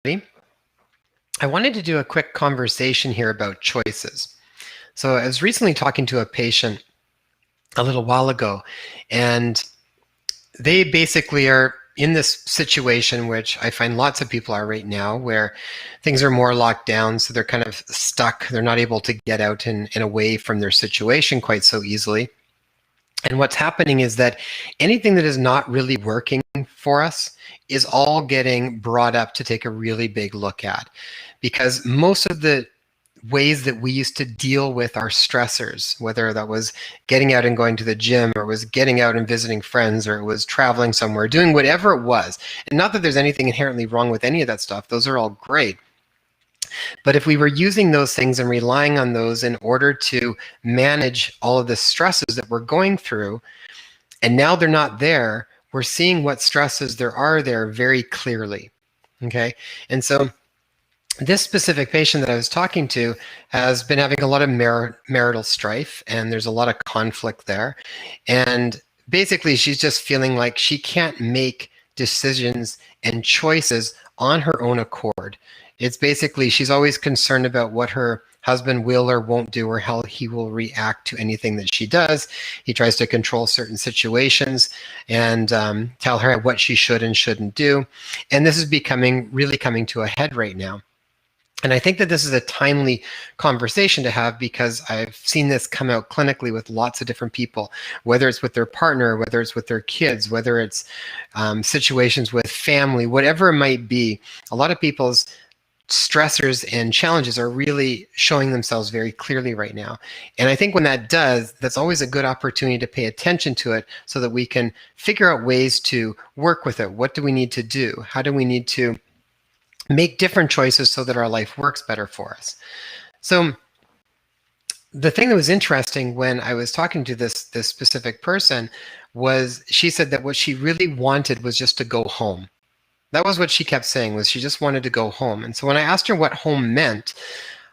I wanted to do a quick conversation here about choices. So I was recently talking to a patient a little while ago, and they basically are in this situation, which I find lots of people are right now, where things are more locked down, so they're kind of stuck. They're not able to get out and away from their situation quite so easily. And what's happening is that anything that is not really working for us is all getting brought up to take a really big look at. Because most of the ways that we used to deal with our stressors, whether that was getting out and going to the gym, or was getting out and visiting friends, or it was traveling somewhere, doing whatever it was, and not that there's anything inherently wrong with any of that stuff, those are all great. But if we were using those things and relying on those in order to manage all of the stresses that we're going through, and now they're not there, we're seeing what stresses there are there very clearly. Okay. And so this specific patient that I was talking to has been having a lot of marital strife, and there's a lot of conflict there. And basically, she's just feeling like she can't make decisions and choices on her own accord. It's basically, she's always concerned about what her husband will or won't do, or how he will react to anything that she does. He tries to control certain situations and tell her what she should and shouldn't do. And this is really coming to a head right now. And I think that this is a timely conversation to have, because I've seen this come out clinically with lots of different people, whether it's with their partner, whether it's with their kids, whether it's situations with family, whatever it might be. A lot of people's stressors and challenges are really showing themselves very clearly right now. And I think when that does, that's always a good opportunity to pay attention to it, so that we can figure out ways to work with it. What do we need to do? How do we need to make different choices so that our life works better for us? So the thing that was interesting when I was talking to this specific person was, she said that what she really wanted was just to go home. That was what she kept saying, was she just wanted to go home. And so when I asked her what home meant,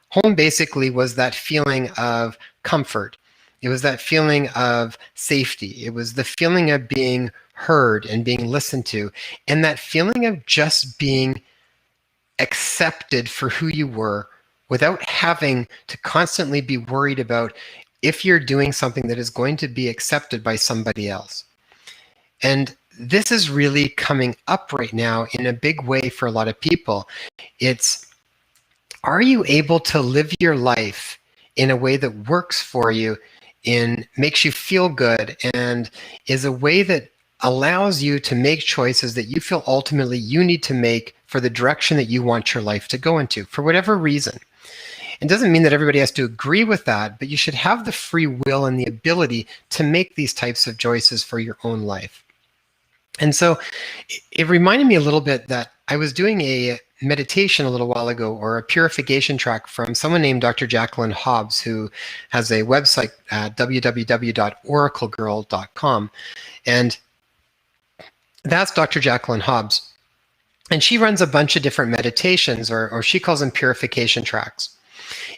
home basically was that feeling of comfort. It was that feeling of safety. It was the feeling of being heard and being listened to, and that feeling of just being accepted for who you were, without having to constantly be worried about if you're doing something that is going to be accepted by somebody else. And this is really coming up right now in a big way for a lot of people. It's, are you able to live your life in a way that works for you, makes you feel good, and is a way that allows you to make choices that you feel ultimately you need to make for the direction that you want your life to go into, for whatever reason. It doesn't mean that everybody has to agree with that, but you should have the free will and the ability to make these types of choices for your own life. And so it reminded me a little bit that I was doing a meditation a little while ago, or a purification track, from someone named Dr. Jacqueline Hobbs, who has a website at www.oraclegirl.com. And that's Dr. Jacqueline Hobbs. And she runs a bunch of different meditations, or she calls them purification tracks.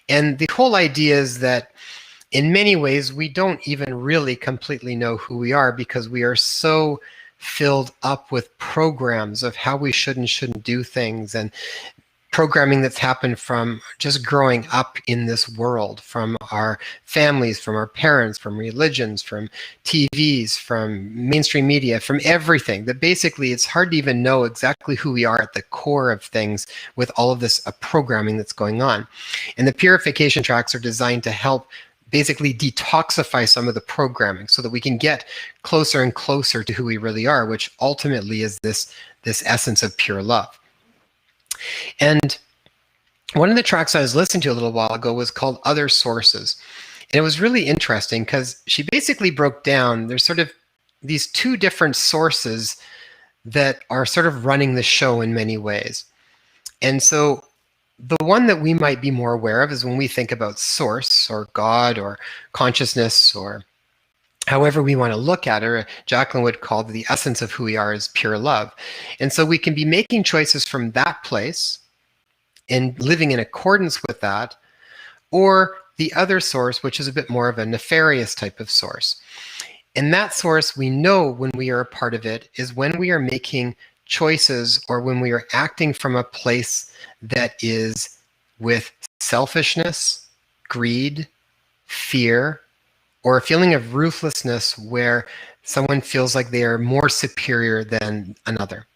And the whole idea is that in many ways, we don't even really completely know who we are, because we are so filled up with programs of how we should and shouldn't do things, and programming that's happened from just growing up in this world, from our families, from our parents, from religions, from TVs, from mainstream media, from everything, that basically it's hard to even know exactly who we are at the core of things with all of this programming that's going on. And the purification tracks are designed to help basically detoxify some of the programming, so that we can get closer and closer to who we really are, which ultimately is this essence of pure love. And one of the tracks I was listening to a little while ago was called Other Sources. And it was really interesting, because she basically broke down, there's sort of these two different sources that are sort of running the show in many ways. And so the one that we might be more aware of is when we think about source, or God, or consciousness, or however we want to look at her. Jacqueline would call the essence of who we are as pure love. And so we can be making choices from that place and living in accordance with that, or the other source, which is a bit more of a nefarious type of source. And that source, we know when we are a part of it, is when we are making choices or when we are acting from a place that is with selfishness, greed, fear, or a feeling of ruthlessness where someone feels like they are more superior than another.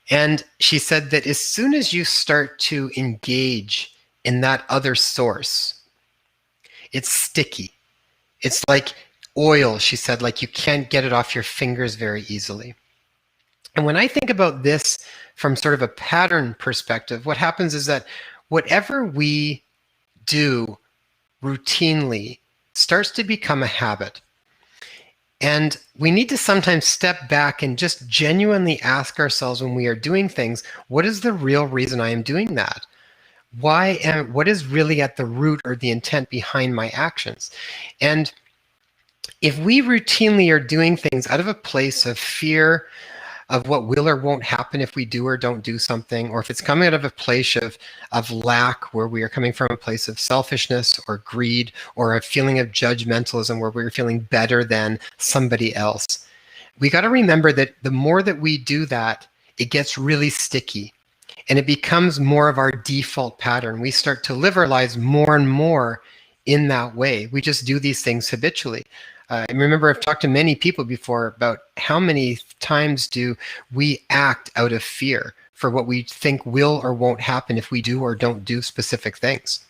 And she said that as soon as you start to engage in that other source, it's sticky. It's like oil, she said, like you can't get it off your fingers very easily. And when I think about this from sort of a pattern perspective, what happens is that whatever we do routinely starts to become a habit. And we need to sometimes step back and just genuinely ask ourselves when we are doing things, what is the real reason I am doing that? What is really at the root or the intent behind my actions? And if we routinely are doing things out of a place of fear of what will or won't happen if we do or don't do something, or if it's coming out of a place of lack where we are coming from a place of selfishness or greed or a feeling of judgmentalism where we're feeling better than somebody else, we got to remember that the more that we do that, it gets really sticky and it becomes more of our default pattern. We start to live our lives more and more in that way. We just do these things habitually. I remember I've talked to many people before about how many times do we act out of fear for what we think will or won't happen if we do or don't do specific things.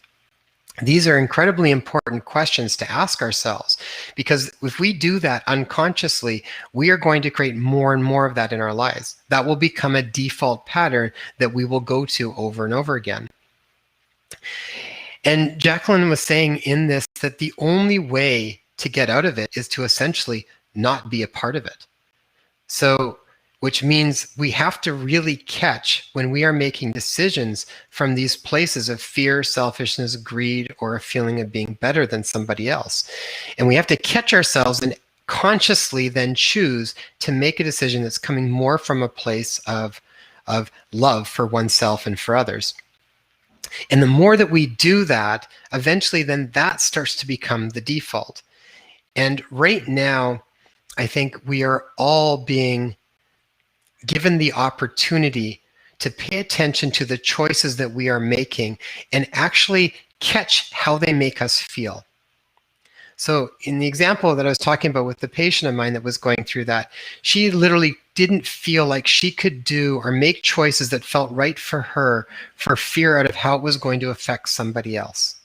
These are incredibly important questions to ask ourselves, because if we do that unconsciously, we are going to create more and more of that in our lives. That will become a default pattern that we will go to over and over again. And Jacqueline was saying in this that the only way to get out of it is to essentially not be a part of it. So, which means we have to really catch when we are making decisions from these places of fear, selfishness, greed, or a feeling of being better than somebody else. And we have to catch ourselves and consciously then choose to make a decision that's coming more from a place of love for oneself and for others. And the more that we do that, eventually then that starts to become the default. And right now, I think we are all being given the opportunity to pay attention to the choices that we are making and actually catch how they make us feel. So in the example that I was talking about with the patient of mine that was going through that, she literally didn't feel like she could do or make choices that felt right for her for fear out of how it was going to affect somebody else.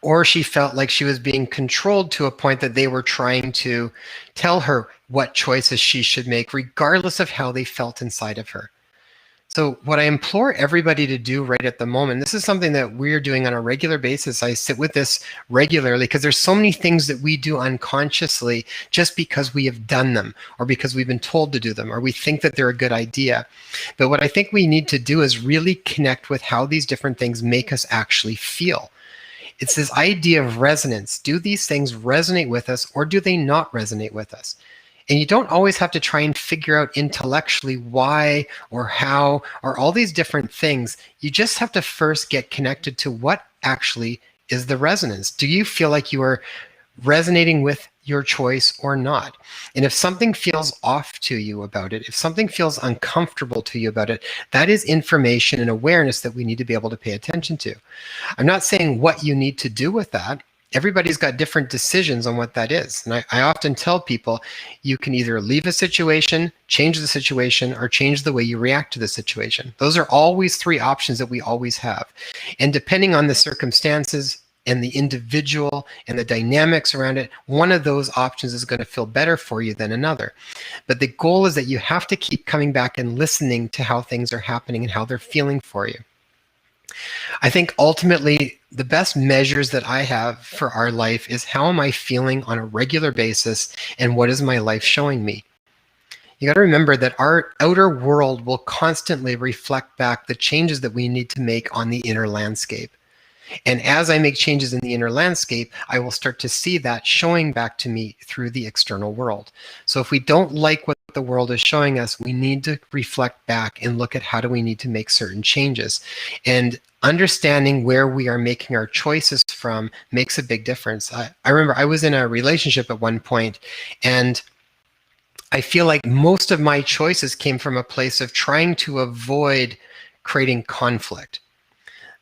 Or she felt like she was being controlled to a point that they were trying to tell her what choices she should make, regardless of how they felt inside of her. So what I implore everybody to do right at the moment, this is something that we're doing on a regular basis. I sit with this regularly because there's so many things that we do unconsciously just because we have done them or because we've been told to do them or we think that they're a good idea. But what I think we need to do is really connect with how these different things make us actually feel. It's this idea of resonance. Do these things resonate with us or do they not resonate with us? And you don't always have to try and figure out intellectually why or how or all these different things. You just have to first get connected to what actually is the resonance. Do you feel like you are resonating with your choice or not? And if something feels off to you about it, if something feels uncomfortable to you about it, that is information and awareness that we need to be able to pay attention to. I'm not saying what you need to do with that. Everybody's got different decisions on what that is. And I often tell people, you can either leave a situation, change the situation, or change the way you react to the situation. Those are always three options that we always have. And depending on the circumstances and the individual and the dynamics around it, one of those options is going to feel better for you than another. But the goal is that you have to keep coming back and listening to how things are happening and how they're feeling for you. I think ultimately the best measures that I have for our life is how am I feeling on a regular basis and what is my life showing me? You got to remember that our outer world will constantly reflect back the changes that we need to make on the inner landscape. And as I make changes in the inner landscape, I will start to see that showing back to me through the external world. So if we don't like what the world is showing us, we need to reflect back and look at how do we need to make certain changes. And understanding where we are making our choices from makes a big difference. I remember I was in a relationship at one point, and I feel like most of my choices came from a place of trying to avoid creating conflict.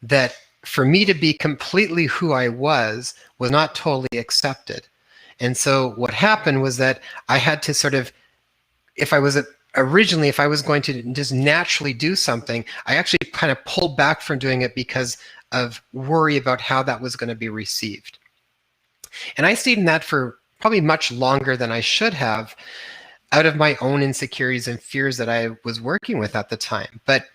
That for me to be completely who I was not totally accepted. And so what happened was that I had to sort of, if I was originally, if I was going to just naturally do something, I actually kind of pulled back from doing it because of worry about how that was going to be received. And I stayed in that for probably much longer than I should have, out of my own insecurities and fears that I was working with at the time. But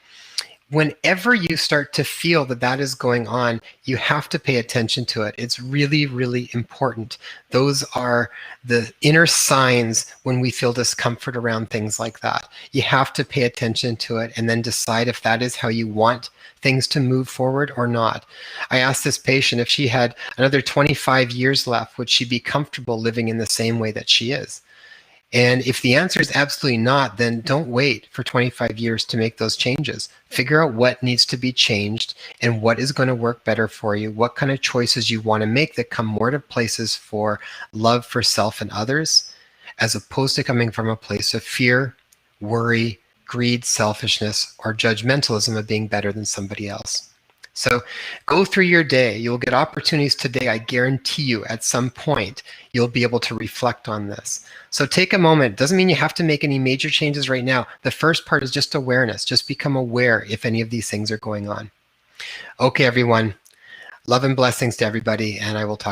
whenever you start to feel that that is going on, you have to pay attention to it. It's really, really important. Those are the inner signs when we feel discomfort around things like that. You have to pay attention to it and then decide if that is how you want things to move forward or not. I asked this patient if she had another 25 years left, would she be comfortable living in the same way that she is? And if the answer is absolutely not, then don't wait for 25 years to make those changes. Figure out what needs to be changed and what is going to work better for you, what kind of choices you want to make that come more to places for love for self and others, as opposed to coming from a place of fear, worry, greed, selfishness, or judgmentalism of being better than somebody else. So go through your day. You'll get opportunities today. I guarantee you at some point, you'll be able to reflect on this. So take a moment. Doesn't mean you have to make any major changes right now. The first part is just awareness. Just become aware if any of these things are going on. Okay, everyone. Love and blessings to everybody, and I will talk